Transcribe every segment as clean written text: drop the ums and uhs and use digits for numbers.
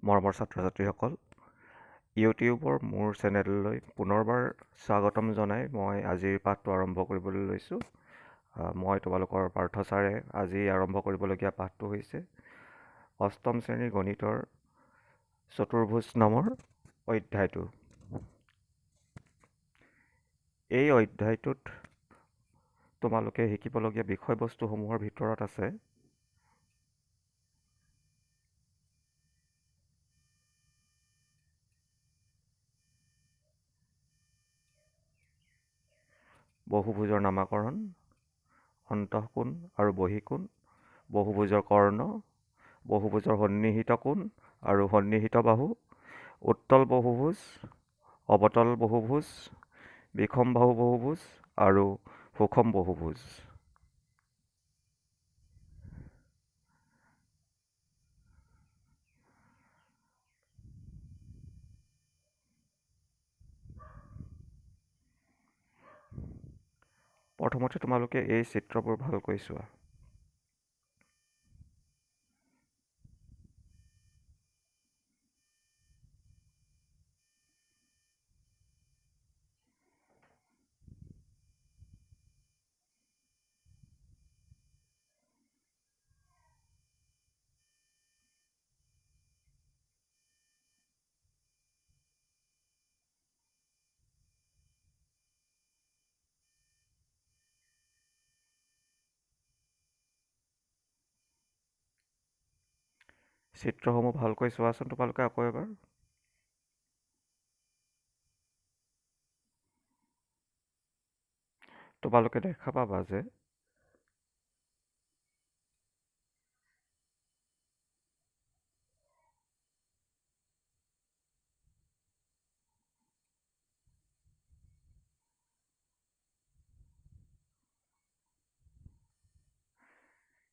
মৰমৰ ছাত্ৰ-ছাত্ৰীসকল, ইউটিউবৰ মোৰ চেনেললৈ পুনৰবাৰ স্বাগতম জনাই মই আজিৰ পাঠটো আৰম্ভ কৰিবলৈ লৈছোঁ। মই তোমালোকৰ পাৰ্থ ছাৰে আজি আৰম্ভ কৰিবলগীয়া পাঠটো হৈছে অষ্টম শ্ৰেণীৰ গণিতৰ চতুৰ্ভুজ নামৰ অধ্যায়টো। এই অধ্যায়টোত তোমালোকে শিকিবলগীয়া বিষয়বস্তুসমূহৰ ভিতৰত আছে বহুভুজৰ নামাকৰণ, অন্তঃকোণ আৰু বহিকোণ, বহুভুজৰ কৰ্ণ, বহুভুজৰ সন্নিহিত কোণ আৰু সন্নিহিত বাহু, উত্তল বহুভুজ, অৱতল বহুভুজ, বিষমবাহু বহুভুজ আৰু সুষম বহুভুজ। প্ৰথমতে তোমালোকে এই চিত্ৰবোৰ ভালকৈ চোৱা। চিত্ৰসমূহ ভালকৈ চোৱাচোন তোমালোকে আকৌ এবাৰ। তোমালোকে দেখা পাবা যে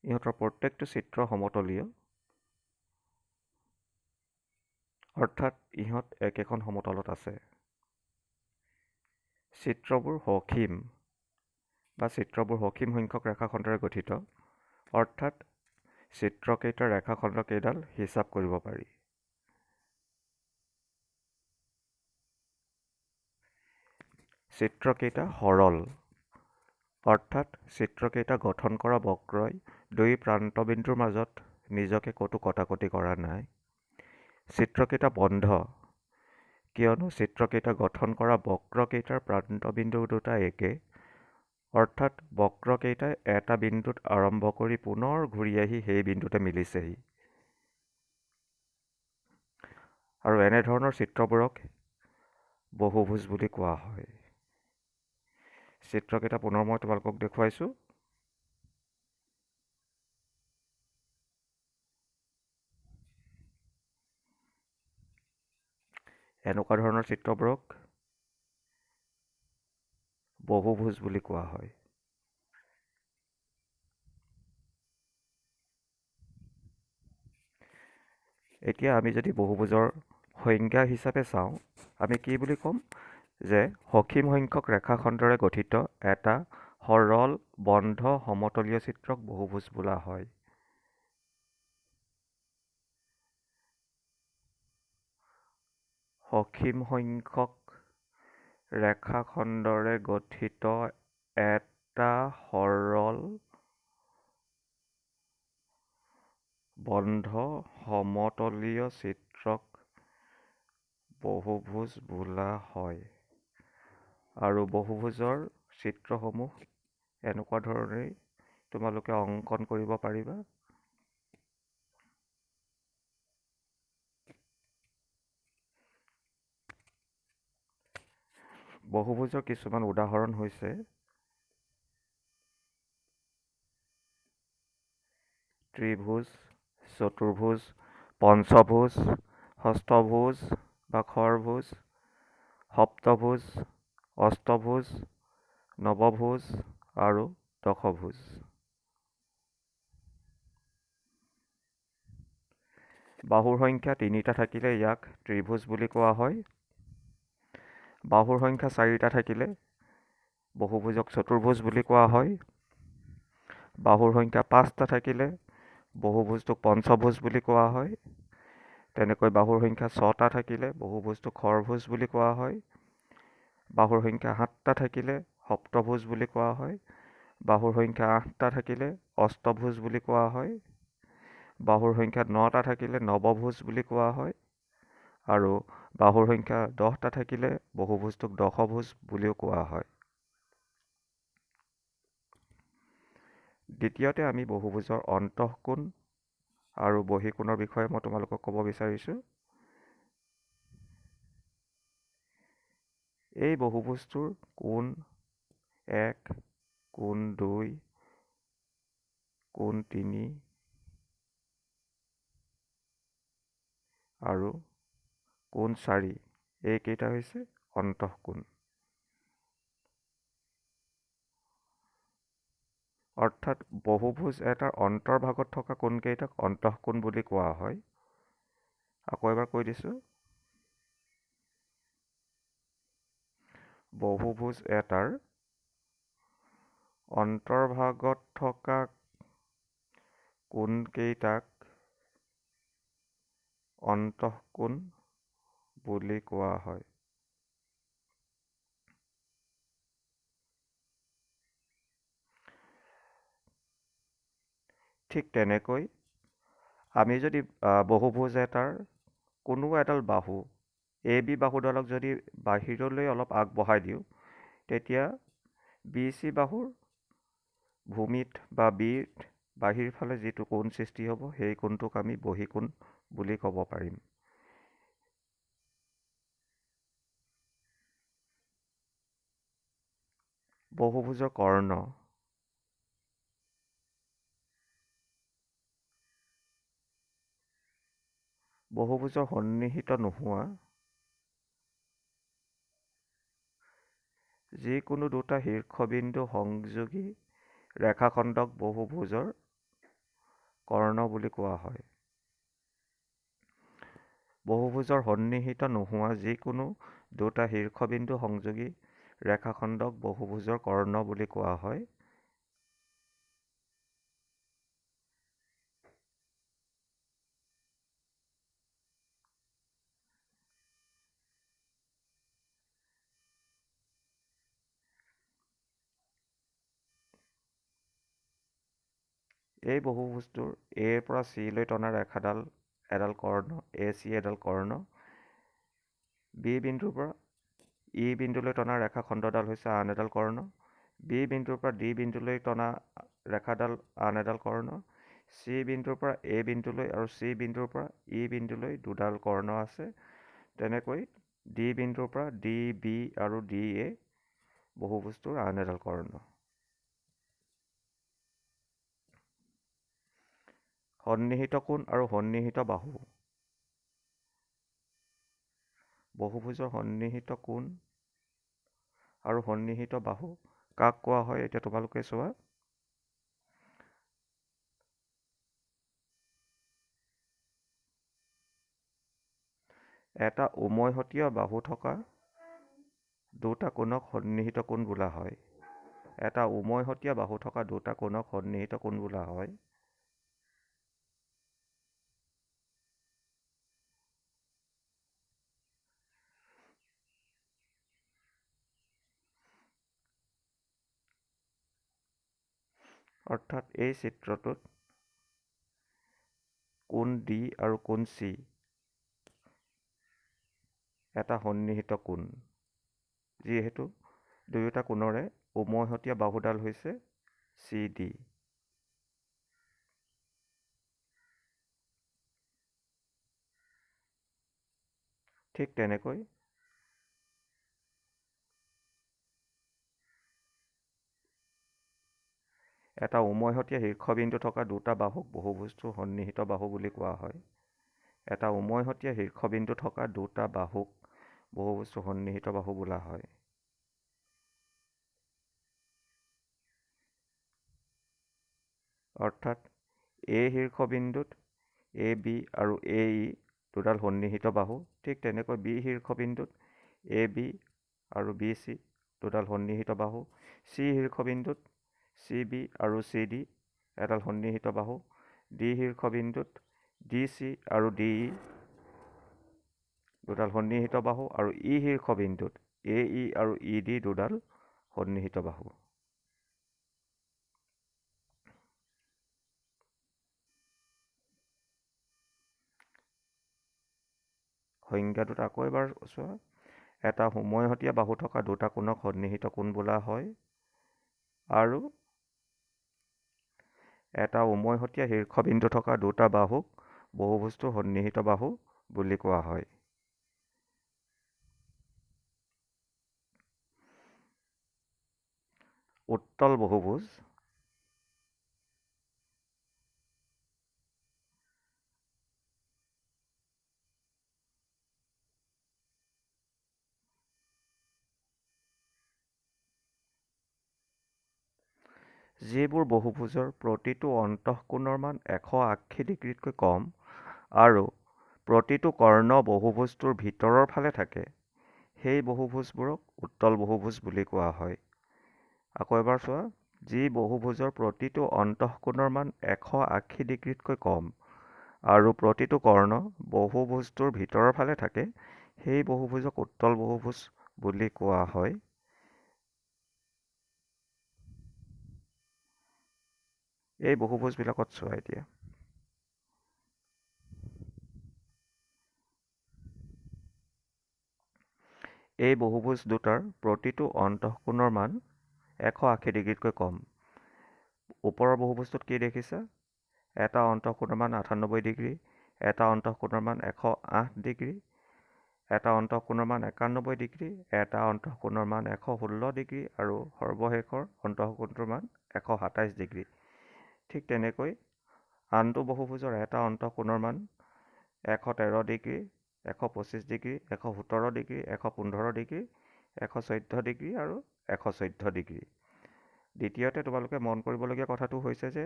ইহঁতৰ প্ৰত্যেকটো চিত্ৰ সমতলীয়, অৰ্থাৎ ইহঁত একেখন সমতলত আছে। চিত্ৰবোৰ সসীম সংখ্যক ৰেখাখণ্ডৰে গঠিত, অৰ্থাৎ চিত্ৰকেইটাৰ ৰেখাখণ্ড কেইডাল হিচাপ কৰিব পাৰি। চিত্ৰকেইটা সৰল, অৰ্থাৎ চিত্ৰকেইটা গঠন কৰা বক্ৰই দুই প্ৰান্তবিন্দুৰ মাজত নিজকে ক'তো কটাকটি কৰা নাই। চিত্ৰকেইটা বন্ধ, কিয়নো চিত্ৰকেইটা গঠন কৰা বক্ৰকেইটাৰ প্ৰান্তবিন্দু দুটা একে, অৰ্থাৎ বক্ৰকেইটাই এটা বিন্দুত আৰম্ভ কৰি পুনৰ ঘূৰি আহি সেই বিন্দুতে মিলিছেহি। আৰু এনেধৰণৰ চিত্ৰবোৰক বহুভুজ বুলি কোৱা হয়। চিত্ৰকেইটা পুনৰ মই তোমালোকক দেখুৱাইছোঁ। এনেকুৱা ধৰণৰ চিত্ৰবোৰক বহুভুজ বুলি কোৱা হয়। এতিয়া আমি যদি বহুভুজৰ সংজ্ঞা হিচাপে চাওঁ, আমি কি বুলি ক'ম? যে সসীম সংখ্যক ৰেখাখণ্ডৰে গঠিত এটা সৰল বন্ধ সমতলীয় চিত্ৰক বহুভুজ বোলা হয়। সসীম সংখ্যক ৰেখাখণ্ডৰে গঠিত এটা সৰল বন্ধ সমতলীয় চিত্ৰক বহুভুজ বোলা হয়। আৰু বহুভুজৰ চিত্ৰসমূহ এনেকুৱা ধৰণেই তোমালোকে অংকন কৰিব পাৰিবা। বহুভুজৰ কিছুমান উদাহৰণ হৈছে ত্ৰিভুজ, চতুৰ্ভুজ, পঞ্চভুজ, ষষ্ঠভুজ বা খৰভুজ, সপ্তভুজ, অষ্টভুজ, নৱভুজ আৰু দশভুজ। বাহুৰ সংখ্যা 3টা থাকিলে ইয়াক ত্ৰিভুজ বুলি কোৱা হয়। বাহুৰ সংখ্যা 4টা থাকিলে বহুভুজক চতুৰ্ভুজ বুলি কোৱা হয়। বাহুৰ সংখ্যা 5টা থাকিলে বহুভুজটোক পঞ্চভুজ বুলি কোৱা হয়। তেনেকৈ বাহুৰ সংখ্যা 6টা থাকিলে বহুভুজটোক খৰভুজ বুলি কোৱা হয়। বাহুৰ সংখ্যা 7টা থাকিলে সপ্তভুজ বুলি কোৱা হয়। বাহুৰ সংখ্যা 8টা থাকিলে অষ্টভুজ বুলি কোৱা হয়। বাহুৰ সংখ্যা 9টা থাকিলে নৱভুজ বুলি কোৱা হয়। আৰু বাহুৰ সংখ্যা 10টা থাকিলে বহুভুজটোক দশভুজ বুলিও কোৱা হয়। দ্বিতীয়তে আমি বহুভুজৰ অন্তঃকোণ আৰু বহিকোণৰ বিষয়ে মই তোমালোকক ক'ব বিচাৰিছোঁ। এই বহুভুজটোৰ কোণ 1, কোণ 2, কোণ 3 আৰু কোণ 4 এইকেইটা হৈছে অন্তঃকোণ। অৰ্থাৎ বহুভুজ এটাৰ অন্তৰ্ভাগত থকা কোণকেইটাক অন্তঃকোণ বুলি কোৱা হয়। আকৌ এবাৰ কৈ দিছোঁ, বহুভুজ এটাৰ অন্তৰ্ভাগত থকা কোণকেইটাক অন্তঃকোণ বুলি কোৱা হয়। ঠিক তেনেকৈ আমি যদি বহুভুজ এটাৰ কোনো এডাল বাহু AB বাহুডালক যদি বাহিৰলৈ অলপ আগবঢ়াই দিওঁ, তেতিয়া BC বাহুৰ ভূমিত বা বিত বাহিৰ ফালে যিটো কোণ সৃষ্টি হ'ব, সেই কোণটোক আমি বহিকোণ বুলি ক'ব পাৰিম। বহুভুজৰ কৰ্ণ। বহুভুজৰ সন্নিহিত নোহোৱা যিকোনো দুটা শীৰ্ষবিন্দু সংযোগী ৰেখাখণ্ডক বহুভুজৰ কৰ্ণ বুলি কোৱা হয়। বহুভুজৰ সন্নিহিত নোহোৱা যিকোনো দুটা শীৰ্ষবিন্দু সংযোগী ৰেখাখণ্ডক বহুভুজৰ কৰ্ণ বুলি কোৱা হয়। এই বহুভুজটোৰ Aৰ পৰা Cলৈ টনা ৰেখাডাল এডাল কৰ্ণ, AC এডাল কৰ্ণ। B বিন্দুৰ পৰা E বিন্দুলৈ টনা ৰেখাখণ্ডডাল হৈছে আন এডাল কৰ্ণ। B বিন্দুৰ পৰা D বিন্দুলৈ টনা ৰেখাডাল আন এডাল কৰ্ণ। C বিন্দুৰ পৰা A বিন্দুলৈ আৰু C বিন্দুৰ পৰা E বিন্দুলৈ দুডাল কৰ্ণ আছে। তেনেকৈ D বিন্দুৰ পৰা D, B আৰু DA বহুভুজটোৰ আন এডাল কৰ্ণ। সন্নিহিত কোণ আৰু সন্নিহিত বাহু। বহুভুজৰ সন্নিহিত কোণ আৰু সন্নিহিত বাহু কাক কোৱা হয়, এতিয়া তোমালোকে চোৱা। এটা উমৈহতীয়া বাহু থকা দুটা কোণক সন্নিহিত কোণ বোলা হয়। এটা উমৈহতীয়া বাহু থকা দুটা কোণক সন্নিহিত কোণ বোলা হয়। অৰ্থাৎ এই চিত্ৰটোত কোণ D আৰু কোণ C এটা সন্নিহিত কোণ, যিহেতু দুয়োটা কোণৰে উমৈহতীয়া বাহুডাল হৈছে CD। ঠিক তেনেকৈ এটা উমৈহতীয়া শীৰ্ষবিন্দু থকা দুটা বাহুক বহুভুজটোৰ সন্নিহিত বাহু বুলি কোৱা হয়। এটা উমৈহতীয়া শীৰ্ষবিন্দু থকা দুটা বাহুক বহুভুজটোৰ সন্নিহিত বাহু বোলা হয়। অৰ্থাৎ A শীৰ্ষবিন্দুত AB আৰু AE দুডাল সন্নিহিত বাহু। ঠিক তেনেকৈ B শীৰ্ষবিন্দুত AB আৰু BC দুডাল সন্নিহিত বাহু। C শীৰ্ষবিন্দুত CB আৰু CD এডাল সন্নিহিত বাহু। D শীৰ্ষবিন্দুত DC আৰু DE দুডাল সন্নিহিত বাহু আৰু ই শীৰ্ষবিন্দুত AE আৰু ED দুডাল সন্নিহিত বাহু। সংজ্ঞাটোত আকৌ এবাৰ চোৱা। এটা সমহতীয়া বাহু থকা দুটা কোণক সন্নিহিত কোণ বোলা হয় আৰু এটা উমৈহতীয়া শীৰ্ষবিন্দু থকা দুটা বাহুক বহুভুজটোৰ সন্নিহিত বাহু বুলি কোৱা হয়। উত্তল বহুভুজ যিবোৰ বহুভুজৰ প্ৰতিটো অন্তঃকোণৰ মান 180 ডিগ্ৰীতকৈ কম আৰু প্ৰতিটো কৰ্ণ বহুভুজটোৰ ভিতৰৰ ফালে থাকে, সেই বহুভুজবোৰক উত্তল বহুভুজ বুলি কোৱা হয়। আকৌ এবাৰ চোৱা। যি বহুভুজৰ প্ৰতিটো অন্তঃকোণৰ মান 180 ডিগ্ৰীতকৈ কম আৰু প্ৰতিটো কৰ্ণ বহুভুজটোৰ ভিতৰৰ ফালে থাকে, সেই বহুভুজক উত্তল বহুভুজ বুলি কোৱা হয়। এই বহুভুজবিলাকত চোৱা এতিয়া। এই বহুভুজ দুটাৰ প্ৰতিটো অন্তঃকোণৰ মান 180 ডিগ্ৰীতকৈ কম। ওপৰৰ বহুভুজটোত কি দেখিছা? এটা অন্তঃকোণৰ মান 98 ডিগ্ৰী, এটা অন্তঃকোণৰ মান 108 ডিগ্ৰী, এটা অন্তঃকোণৰ মান 91 ডিগ্ৰী, এটা অন্তঃকোণৰ মান 116 ডিগ্ৰী আৰু সৰ্বশেষৰ অন্তঃকোণটোৰ মান 127 ডিগ্ৰী। ঠিক তেনেকৈ আনটো বহুভুজৰ এটা অন্তঃকোণৰ মান 113 degree, 125 degree, 117 degree, 115 degree, 114 degree আৰু 114 ডিগ্ৰী। দ্বিতীয়তে তোমালোকে মন কৰিবলগীয়া কথাটো হৈছে যে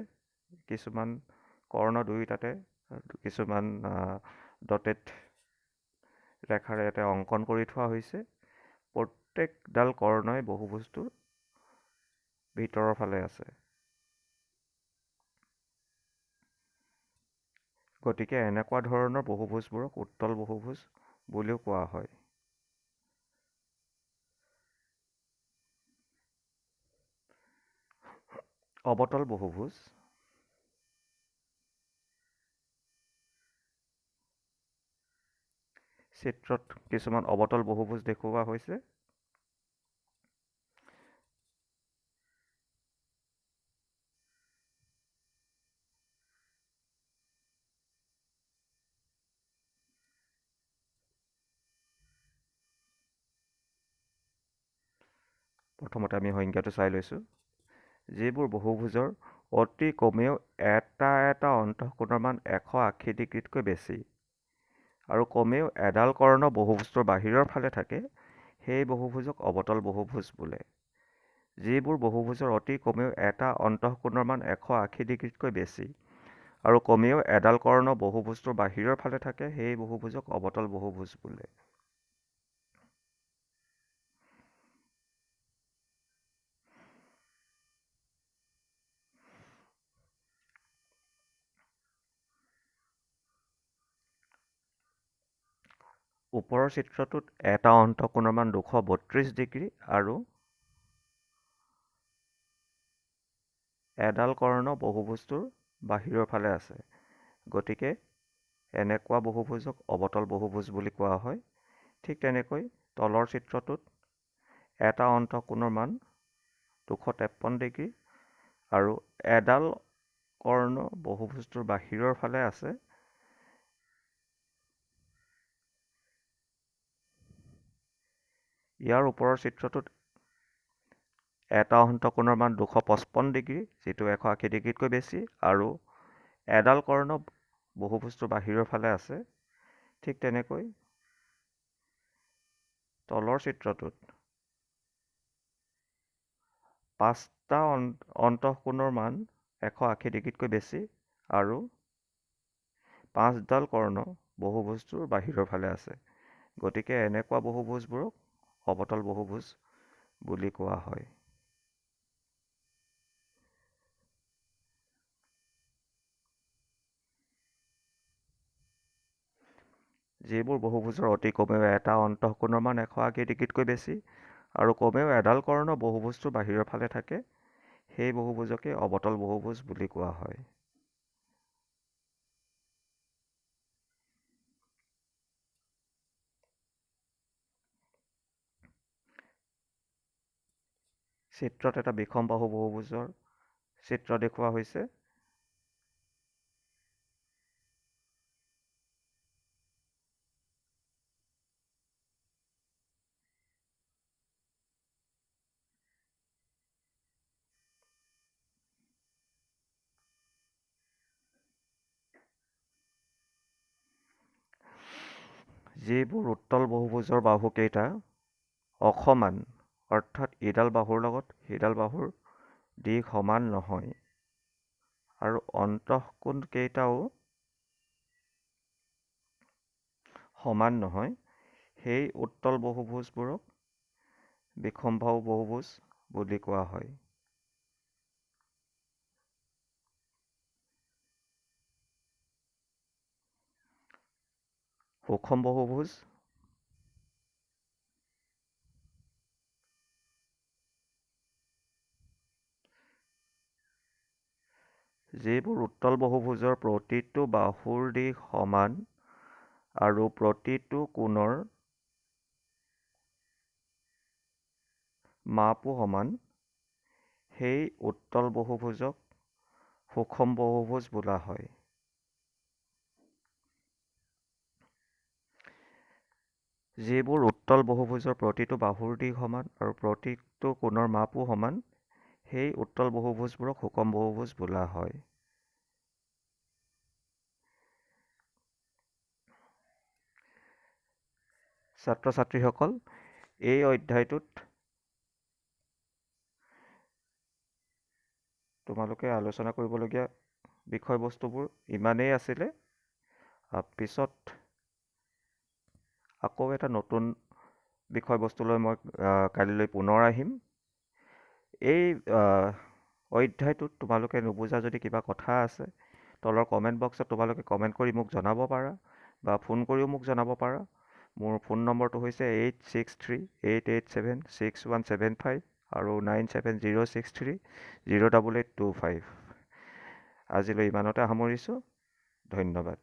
কিছুমান কৰ্ণ দুয়োটাতে কিছুমান ডটেড ৰেখাৰে এটা অংকন কৰি থোৱা হৈছে। প্ৰত্যেকডাল কৰ্ণই বহুভুজটোৰ ভিতৰৰ ফালে আছে। গতিকে এনেকুৱা ধৰণৰ বহুভুজবোৰক উত্তল বহুভুজ বুলিও কোৱা হয়। অৱতল বহুভুজ। চিত্ৰত কিছুমান অৱতল বহুভুজ দেখুওৱা হৈছে। প্ৰথমতে আমি সংজ্ঞাটো চাই লৈছোঁ। যিবোৰ বহুভুজৰ অতি কমেও এটা অন্তঃকোণৰ মান 180 ডিগ্ৰীতকৈ বেছি আৰু কমেও এডাল কৰ্ণ বহুভুজটোৰ বাহিৰৰ ফালে থাকে, সেই বহুভুজক অৱতল বহুভুজ বোলে। যিবোৰ বহুভুজৰ অতি কমেও এটা অন্তঃকোণৰ মান 180 ডিগ্ৰীতকৈ বেছি আৰু কমেও এডাল কৰ্ণ বহুভুজটোৰ বাহিৰৰ ফালে থাকে, সেই বহুভুজক অৱতল বহুভুজ বোলে। ওপৰৰ চিত্ৰটোত এটা অন্তঃকোণৰ মান 232 ডিগ্ৰী আৰু এডাল কৰ্ণ বহুভুজটোৰ বাহিৰৰ ফালে আছে। গতিকে এনেকুৱা বহুভুজক অৱতল বহুভুজ বুলি কোৱা হয়। ঠিক তেনেকৈ তলৰ চিত্ৰটোত এটা অন্তঃকোণৰ মান 253 ডিগ্ৰী আৰু এডাল কৰ্ণ বহুভুজটোৰ বাহিৰৰ ফালে আছে। ইয়াৰ ওপৰৰ চিত্ৰটোত এটা অন্তঃকোণৰ মান 255 ডিগ্ৰী, যিটো 180 ডিগ্ৰীতকৈ বেছি আৰু এডাল কৰ্ণ বহুভুজটোৰ বাহিৰৰ ফালে আছে। ঠিক তেনেকৈ তলৰ চিত্ৰটোত পাঁচটা অন্তঃকোণৰ মান 180 ডিগ্ৰীতকৈ বেছি আৰু 5ডাল কৰ্ণ বহুভুজটোৰ বাহিৰৰ ফালে আছে। গতিকে এনেকুৱা বহুভুজবোৰক অৱতল বহুভুজ বুলি কোৱা হয়। যিবোৰ বহুভুজৰ অতি কমেও এটা অন্তঃকোণৰ মান 180 ডিগ্ৰীতকৈ বেছি আৰু কমেও এডাল কৰ্ণ বহুভুজটোৰ বাহিৰৰ ফালে থাকে, সেই বহুভুজকে অৱতল বহুভুজ বুলি কোৱা হয়। চিত্ৰত এটা বিষমবাহু বহুভুজৰ চিত্ৰ দেখুওৱা হৈছে। যিবোৰ উত্তল বহুভুজৰ বাহুকেইটা অসমান, অৰ্থাৎ ইডাল বাহুৰ লগত সিডাল বাহুৰ দিশ সমান নহয় আৰু অন্তঃকোণকেইটাও সমান নহয়, সেই উত্তল বহুভুজবোৰক বিষমবাহু বহুভুজ বুলি কোৱা হয়। সুষম বহুভুজ যিবোৰ উত্তল বহুভুজৰ প্ৰতিটো বাহুৰ দিশ সমান আৰু প্ৰতিটো কোণৰ মাপো সমান, সেই উত্তল বহুভুজক সুষম বহুভুজ বোলা হয়। যিবোৰ উত্তল বহুভুজৰ প্ৰতিটো বাহুৰ দিশ সমান আৰু প্ৰতিটো কোণৰ মাপো সমান, সেই উত্তল বহুভুজবোৰক সুষম বহুভুজ বোলা হয়। ছাত্ৰ ছাত্ৰীসকল, এই অধ্যায়টোত তোমালোকে আলোচনা কৰিবলগীয়া বিষয়বস্তুবোৰ ইমানেই আছিলে। পিছত আকৌ এটা নতুন বিষয়বস্তুলৈ মই কালিলৈ পুনৰ আহিম। এই অধ্যায়টোত তোমালোকে নুবুজা যদি কিবা কথা আছে, তলৰ কমেণ্ট বক্সত তোমালোকে কমেণ্ট কৰি মোক জনাব পাৰা বা ফোন কৰিও মোক জনাব পাৰা। মোৰ ফোন নম্বৰটো হৈছে 8638876175 আৰু 9706308825। আজিলৈ ইমানতে সামৰিছোঁ। ধন্যবাদ।